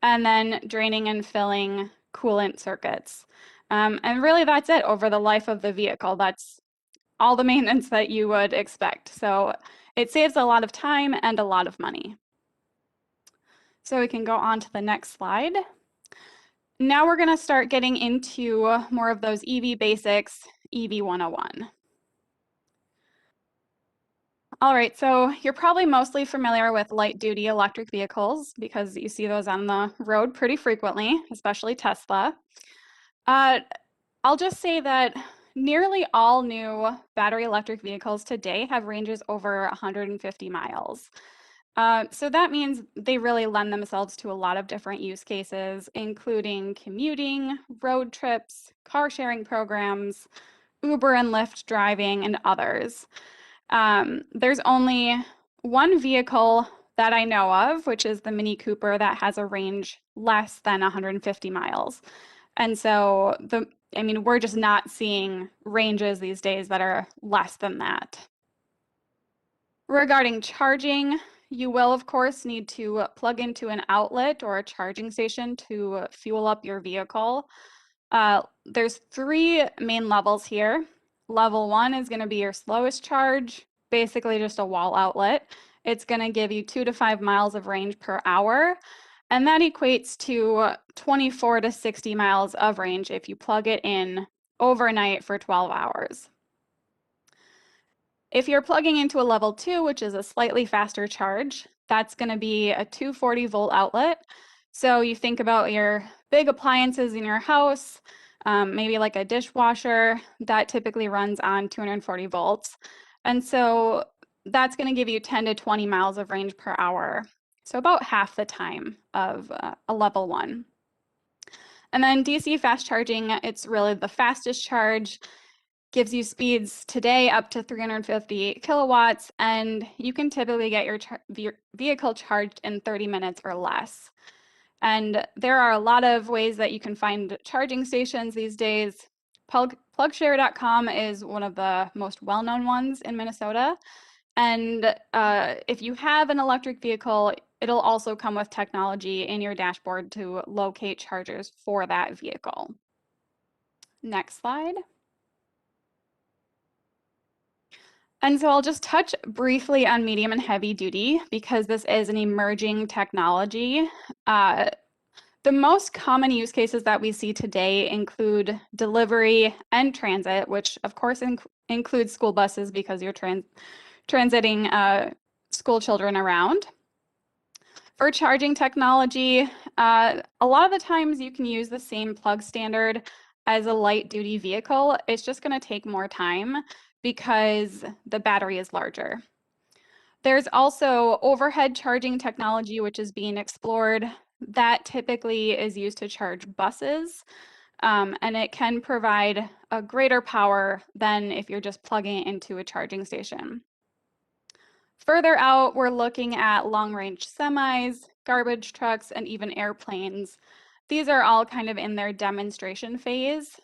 and then draining and filling coolant circuits. And really that's it over the life of the vehicle. That's all the maintenance that you would expect. So it saves a lot of time and a lot of money. So we can go on to the next slide. Now we're going to start getting into more of those EV basics, EV 101. All right, so you're probably mostly familiar with light duty electric vehicles because you see those on the road pretty frequently, especially Tesla. I'll just say that nearly all new battery electric vehicles today have ranges over 150 miles. So that means they really lend themselves to a lot of different use cases, including commuting, road trips, car sharing programs, Uber and Lyft driving, and others. There's only one vehicle that I know of, which is the Mini Cooper, that has a range less than 150 miles. And so we're just not seeing ranges these days that are less than that. Regarding charging, you will, of course, need to plug into an outlet or a charging station to fuel up your vehicle. There's 3 main levels here. Level 1 is going to be your slowest charge, basically just a wall outlet. It's going to give you 2 to 5 miles of range per hour, and that equates to 24 to 60 miles of range if you plug it in overnight for 12 hours. If you're plugging into a level 2, which is a slightly faster charge, that's going to be a 240 volt outlet. So you think about your big appliances in your house, maybe like a dishwasher, that typically runs on 240 volts. And so that's going to give you 10 to 20 miles of range per hour. So about half the time of a level 1. And then DC fast charging, it's really the fastest charge. Gives you speeds today up to 350 kilowatts, and you can typically get your vehicle charged in 30 minutes or less. And there are a lot of ways that you can find charging stations these days. Plugshare.com is one of the most well-known ones in Minnesota. And if you have an electric vehicle, it'll also come with technology in your dashboard to locate chargers for that vehicle. Next slide. And so I'll just touch briefly on medium and heavy duty because this is an emerging technology. The most common use cases that we see today include delivery and transit, which of course includes school buses because you're transiting school children around. For charging technology, a lot of the times you can use the same plug standard as a light duty vehicle. It's just going to take more time because the battery is larger. There's also overhead charging technology, which is being explored. That typically is used to charge buses. and it can provide a greater power than if you're just plugging it into a charging station. Further out, we're looking at long-range semis, garbage trucks, and even airplanes. These are all kind of in their demonstration phase,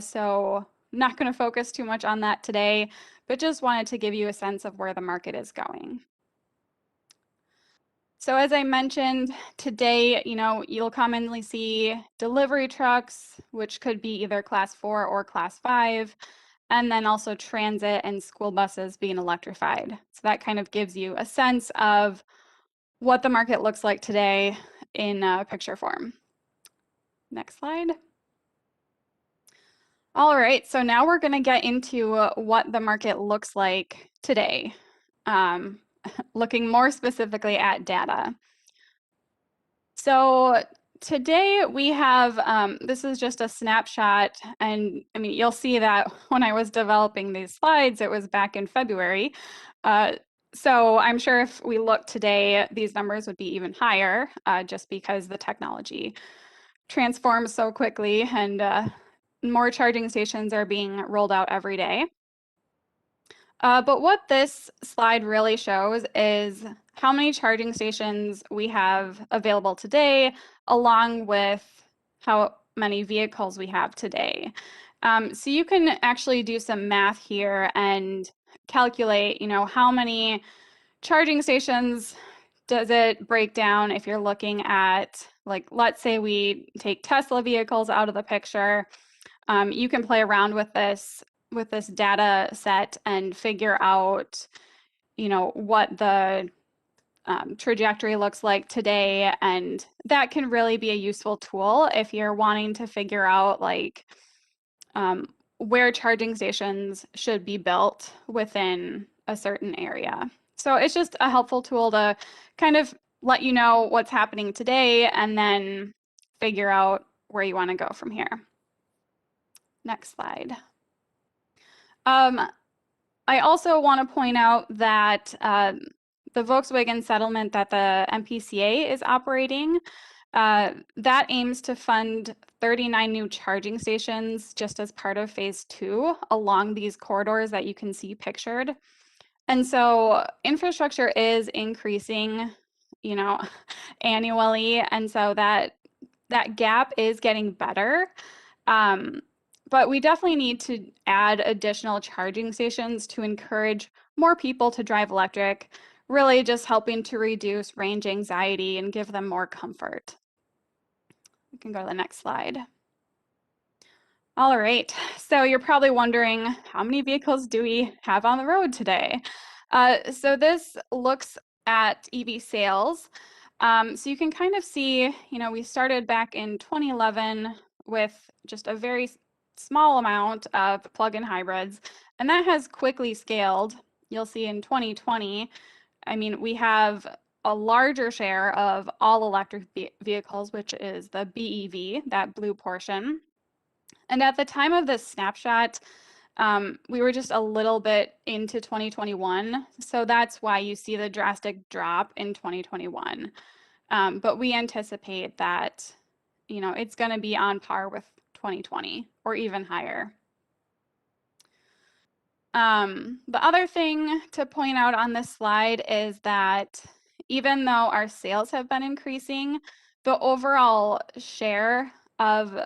so not going to focus too much on that today, but just wanted to give you a sense of where the market is going. So as I mentioned today, you'll commonly see delivery trucks, which could be either class 4 or class 5, and then also transit and school buses being electrified. So that kind of gives you a sense of what the market looks like today in picture form. Next slide. All right, so now we're going to get into what the market looks like today, looking more specifically at data. So today we have, this is just a snapshot, and I mean, you'll see that when I was developing these slides, it was back in February. So I'm sure if we look today, these numbers would be even higher, just because the technology transforms so quickly and more charging stations are being rolled out every day. But what this slide really shows is how many charging stations we have available today, along with how many vehicles we have today. So you can actually do some math here and calculate, how many charging stations does it break down if you're looking at, like, let's say we take Tesla vehicles out of the picture. You can play around with this data set and figure out, what the trajectory looks like today. And that can really be a useful tool if you're wanting to figure out where charging stations should be built within a certain area. So it's just a helpful tool to kind of let you know what's happening today and then figure out where you want to go from here. Next slide. I also want to point out that the Volkswagen settlement that the MPCA is operating, that aims to fund 39 new charging stations just as part of phase 2 along these corridors that you can see pictured. And so infrastructure is increasing, annually. And so that gap is getting better. But we definitely need to add additional charging stations to encourage more people to drive electric, really just helping to reduce range anxiety and give them more comfort. We can go to the next slide. All right, so you're probably wondering, how many vehicles do we have on the road today? So this looks at EV sales. So you can kind of see, we started back in 2011 with just a very small amount of plug-in hybrids, and that has quickly scaled. You'll see in 2020, I mean, we have a larger share of all electric vehicles, which is the BEV, that blue portion. And at the time of this snapshot, we were just a little bit into 2021. So that's why you see the drastic drop in 2021. But we anticipate that, it's going to be on par with 2020 or even higher. The other thing to point out on this slide is that even though our sales have been increasing, the overall share of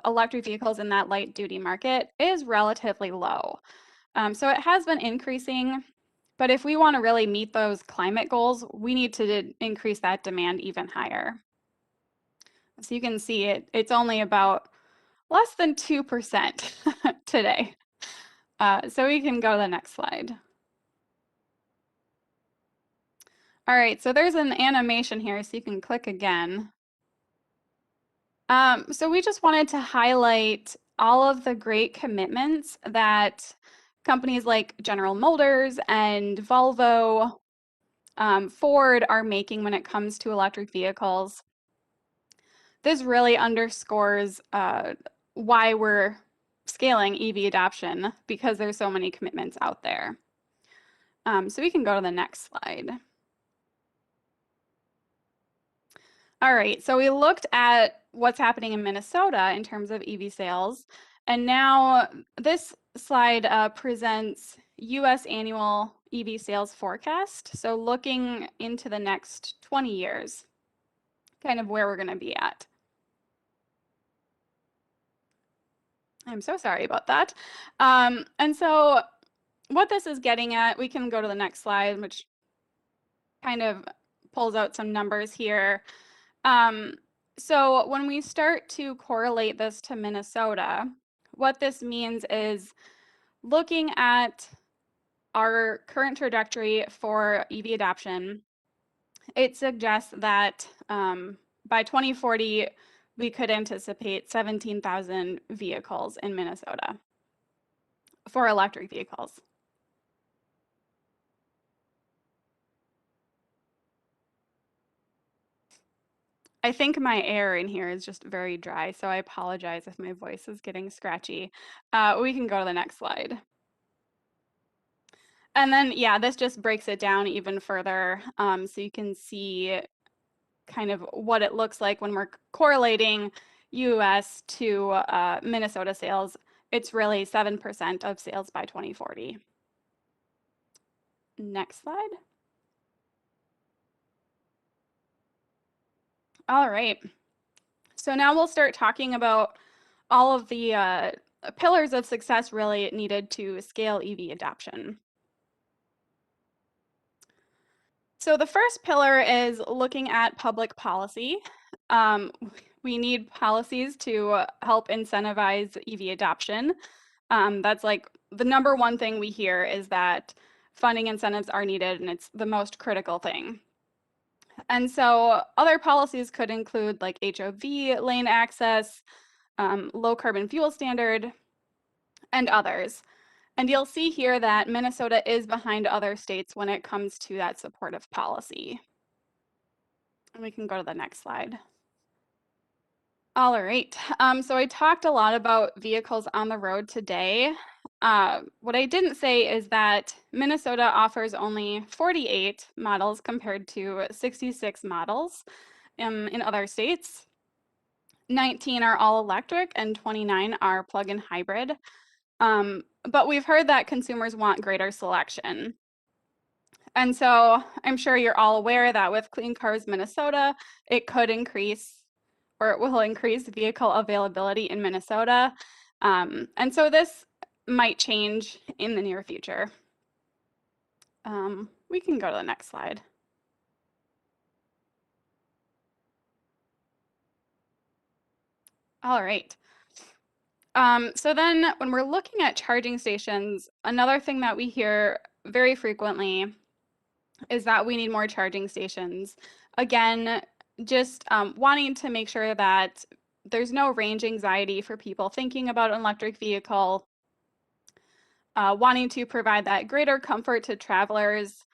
electric vehicles in that light duty market is relatively low. So it has been increasing, but if we want to really meet those climate goals, we need to increase that demand even higher. So you can see it's only about less than 2% today. So we can go to the next slide. All right, so there's an animation here, so you can click again. So we just wanted to highlight all of the great commitments that companies like General Motors and Volvo, Ford are making when it comes to electric vehicles. This really underscores why we're scaling EV adoption, because there's so many commitments out there. So we can go to the next slide. All right, so we looked at what's happening in Minnesota in terms of EV sales, and now this slide presents US annual EV sales forecast. So looking into the next 20 years, kind of where we're going to be at. I'm so sorry about that. And so what this is getting at, we can go to the next slide, which kind of pulls out some numbers here. So when we start to correlate this to Minnesota, what this means is looking at our current trajectory for EV adoption, it suggests that by 2040, we could anticipate 17,000 vehicles in Minnesota for electric vehicles. I think my air in here is just very dry, so I apologize if my voice is getting scratchy. We can go to the next slide. And then, yeah, this just breaks it down even further, so you can see kind of what it looks like when we're correlating US to Minnesota sales. It's really 7% of sales by 2040. Next slide. All right. So now we'll start talking about all of the pillars of success really needed to scale EV adoption. So the first pillar is looking at public policy. We need policies to help incentivize EV adoption. That's like the number one thing we hear is that funding incentives are needed, and it's the most critical thing. And so other policies could include like HOV, lane access, low carbon fuel standard, and others. And you'll see here that Minnesota is behind other states when it comes to that supportive policy. And we can go to the next slide. All right, so I talked a lot about vehicles on the road today. What I didn't say is that Minnesota offers only 48 models compared to 66 models in other states. 19 are all electric and 29 are plug-in hybrid. But we've heard that consumers want greater selection. And so I'm sure you're all aware that with Clean Cars Minnesota, it could increase, or it will increase vehicle availability in Minnesota. And so this might change in the near future. We can go to the next slide. All right. So then when we're looking at charging stations, another thing that we hear very frequently is that we need more charging stations. Again, just wanting to make sure that there's no range anxiety for people thinking about an electric vehicle, wanting to provide that greater comfort to travelers.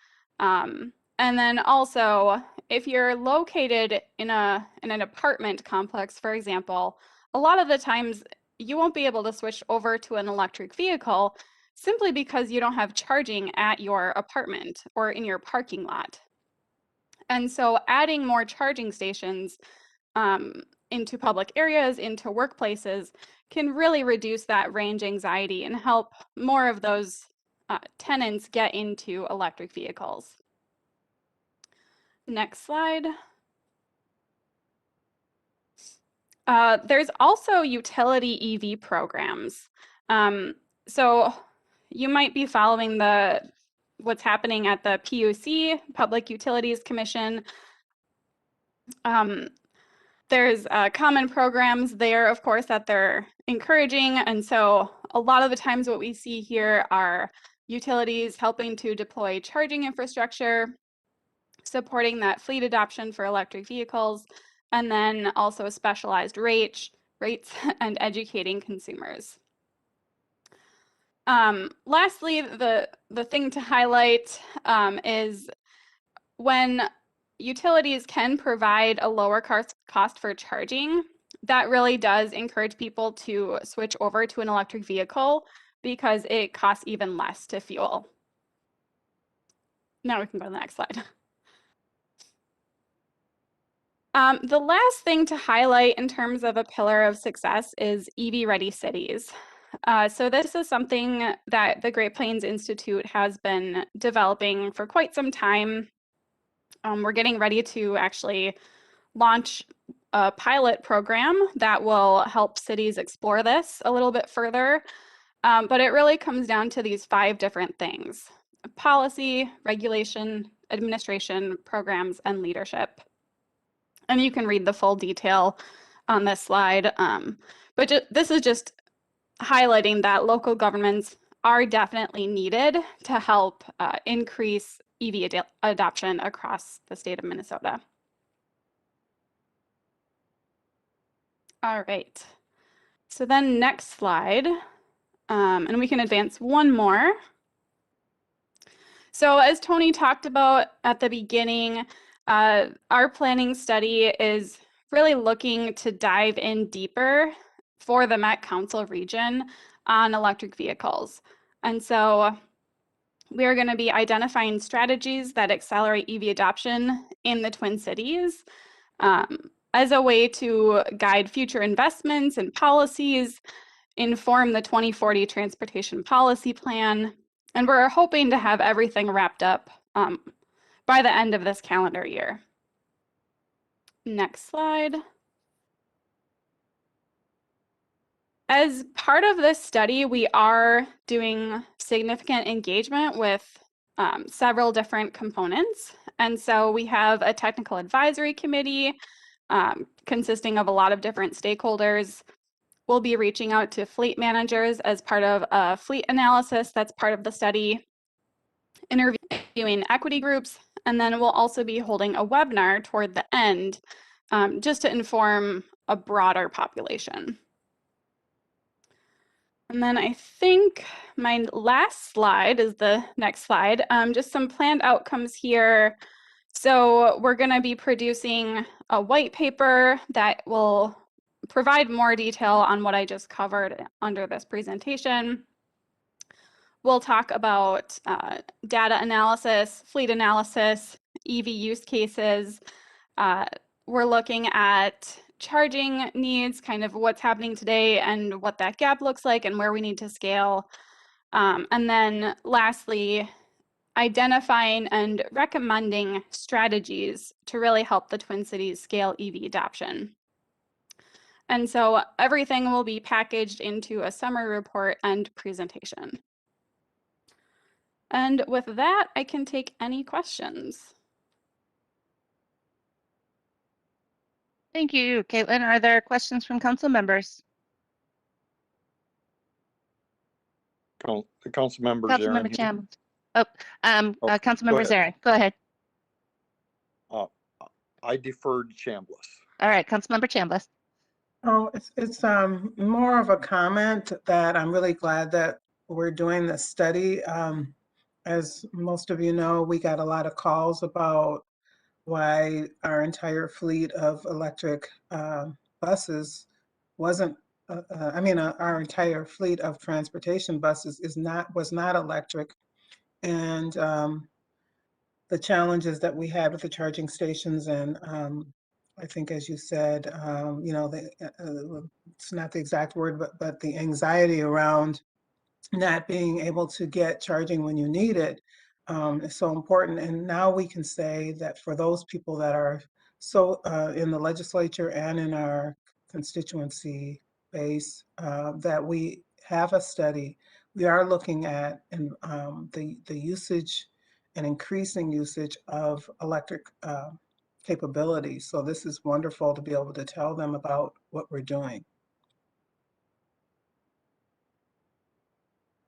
And then also, if you're located in an apartment complex, for example, a lot of the times you won't be able to switch over to an electric vehicle simply because you don't have charging at your apartment or in your parking lot. And so adding more charging stations into public areas, into workplaces, can really reduce that range anxiety and help more of those tenants get into electric vehicles. Next slide. There's also utility EV programs. So you might be following what's happening at the PUC, Public Utilities Commission. There's common programs there, of course, that they're encouraging. And so a lot of the times what we see here are utilities helping to deploy charging infrastructure, supporting that fleet adoption for electric vehicles, and then also specialized rates and educating consumers. Lastly, the thing to highlight is when utilities can provide a lower cost for charging, that really does encourage people to switch over to an electric vehicle because it costs even less to fuel. Now we can go to the next slide. The last thing to highlight in terms of a pillar of success is EV-ready cities. So this is something that the Great Plains Institute has been developing for quite some time. We're getting ready to actually launch a pilot program that will help cities explore this a little bit further. But it really comes down to these 5 different things: policy, regulation, administration, programs, and leadership. And you can read the full detail on this slide. But this is just highlighting that local governments are definitely needed to help increase EV adoption across the state of Minnesota. All right. So then next slide, and we can advance one more. So as Tony talked about at the beginning, our planning study is really looking to dive in deeper for the Met Council region on electric vehicles. And so we are going to be identifying strategies that accelerate EV adoption in the Twin Cities as a way to guide future investments and policies, inform the 2040 Transportation Policy Plan, and we're hoping to have everything wrapped up by the end of this calendar year. Next slide. As part of this study, we are doing significant engagement with several different components. And so we have a technical advisory committee consisting of a lot of different stakeholders. We'll be reaching out to fleet managers as part of a fleet analysis that's part of the study, interviewing equity groups, and then we'll also be holding a webinar toward the end just to inform a broader population. And then I think my last slide is the next slide, just some planned outcomes here. So we're going to be producing a white paper that will provide more detail on what I just covered under this presentation. We'll talk about data analysis, fleet analysis, EV use cases. We're looking at charging needs, kind of what's happening today and what that gap looks like and where we need to scale. And then lastly, identifying and recommending strategies to really help the Twin Cities scale EV adoption. And so everything will be packaged into a summary report and presentation. And with that, I can take any questions. Thank you, Caitlin. Are there questions from council members? The council members. Councilmember Chambliss. Councilmember ahead. Zarin, go ahead. I deferred Chambliss. All right, Councilmember Chambliss. Oh, it's more of a comment that I'm really glad that we're doing this study. As most of you know, we got a lot of calls about why our entire fleet of electric buses wasn't. Our entire fleet of transportation buses was not electric, and the challenges that we had with the charging stations, and I think, as you said, it's not the exact word, but the anxiety around not being able to get charging when you need it is so important. And now we can say that for those people that are so in the legislature and in our constituency base, that we have a study. We are looking at the usage and increasing usage of electric capabilities. So this is wonderful to be able to tell them about what we're doing.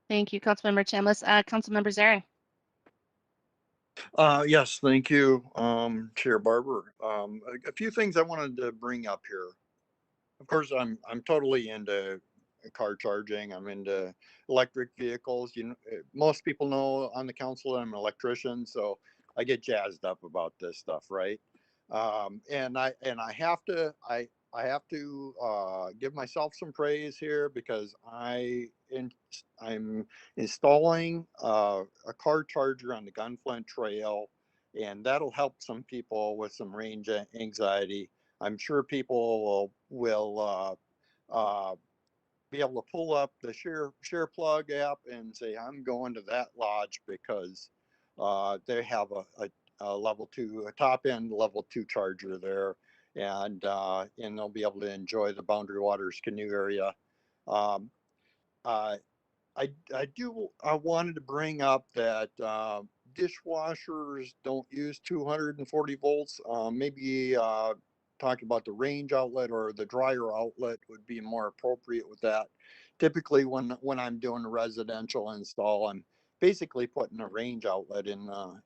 Thank you, Councilmember Chambliss. Councilmember Zarin. Yes, thank you, Chair Barber. A few things I wanted to bring up here. Of course, I'm totally into car charging. I'm into electric vehicles. Most people know on the council I'm an electrician, so I get jazzed up about this stuff, right? And I have to give myself some praise here because I'm installing a car charger on the Gunflint Trail, and that'll help some people with some range anxiety. I'm sure people will be able to pull up the share plug app and say, I'm going to that lodge because they have a level 2, a top end level 2 charger there, and they'll be able to enjoy the Boundary Waters canoe area. I wanted to bring up that dishwashers don't use 240 volts. Maybe talking about the range outlet or the dryer outlet would be more appropriate with that. Typically, when I'm doing a residential install, I'm basically putting a range outlet in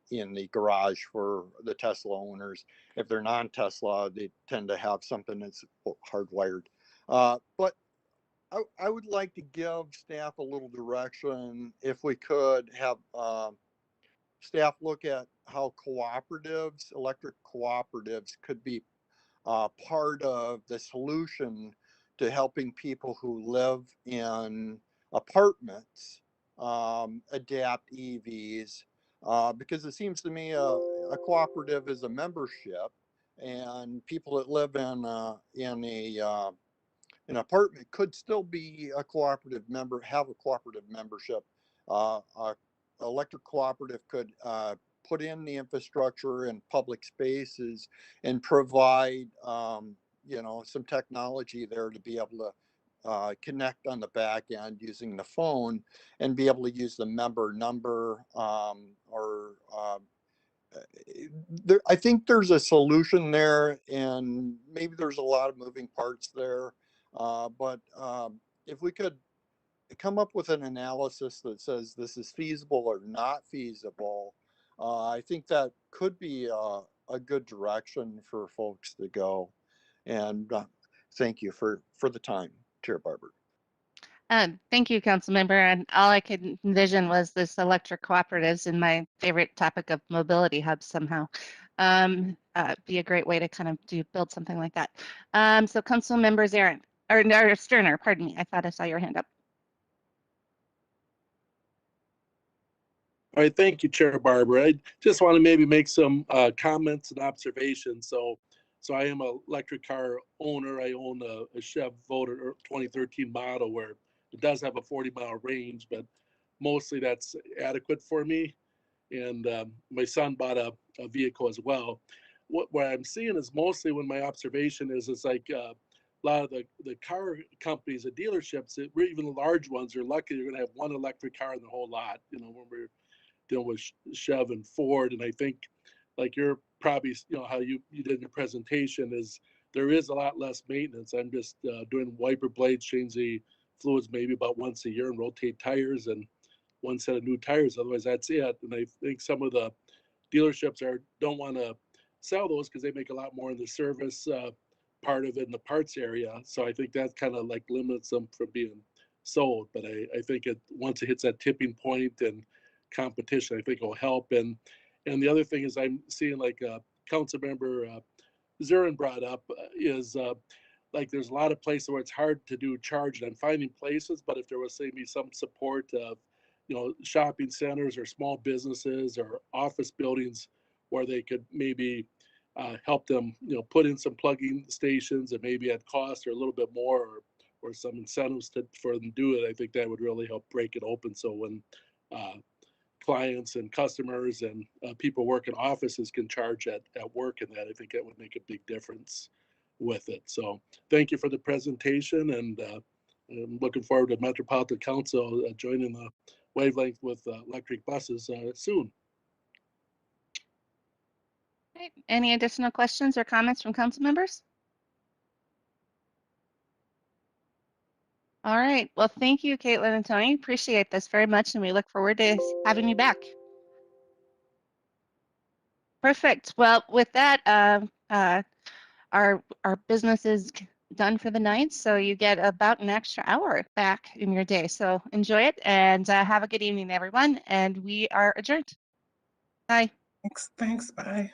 the garage for the Tesla owners. If they're non-Tesla, they tend to have something that's hardwired. But I would like to give staff a little direction. If we could have staff look at how cooperatives, electric cooperatives, could be part of the solution to helping people who live in apartments adapt EVs, because it seems to me a cooperative is a membership, and people that live in an apartment could still be a cooperative member, have a cooperative membership. A electric cooperative could put in the infrastructure and public spaces and provide, some technology there to be able to connect on the back end using the phone and be able to use the member number I think there's a solution there, and maybe there's a lot of moving parts there. But if we could come up with an analysis that says this is feasible or not feasible, I think that could be a good direction for folks to go. And thank you for the time, Chair Barber. Thank you, council member. And all I could envision was this electric cooperatives in my favorite topic of mobility hubs somehow. Be a great way to kind of build something like that. So council members Aaron, or Sterner, pardon me. I thought I saw your hand up. All right, thank you, Chair Barber. I just want to maybe make some comments and observations. So I am an electric car owner. I own a Chev Voter 2013 model where it does have a 40-mile range, but mostly that's adequate for me. And my son bought a vehicle as well. What I'm seeing is mostly, when my observation is, it's like a lot of the car companies, the dealerships, even the large ones, are lucky they're going to have one electric car in the whole lot. When we're dealing with Chev and Ford, and I think, like you're probably, how you did in your presentation, is there is a lot less maintenance. I'm just doing wiper blades, change the fluids maybe about once a year, and rotate tires and one set of new tires. Otherwise, that's it. And I think some of the dealerships don't want to sell those because they make a lot more in the service part of it in the parts area. So I think that kind of like limits them from being sold. But I think once it hits that tipping point and competition, I think it will help. And the other thing is, I'm seeing, like council member Zurin brought up, is like there's a lot of places where it's hard to do charging. I'm finding places, but if there was, say, some support of shopping centers or small businesses or office buildings where they could maybe help them, put in some plugging stations, and maybe at cost or a little bit more, or some incentives for them to do it, I think that would really help break it open. So when clients and customers and people work in offices can charge at work, and that, I think that would make a big difference with it. So thank you for the presentation, and I'm looking forward to Metropolitan Council joining the wavelength with electric buses soon. Okay. Any additional questions or comments from council members? All right. Well, thank you, Caitlin and Tony. Appreciate this very much, and we look forward to having you back. Perfect. Well, with that, our business is done for the night, so you get about an extra hour back in your day. So enjoy it, and have a good evening, everyone. And we are adjourned. Bye. Thanks. Bye.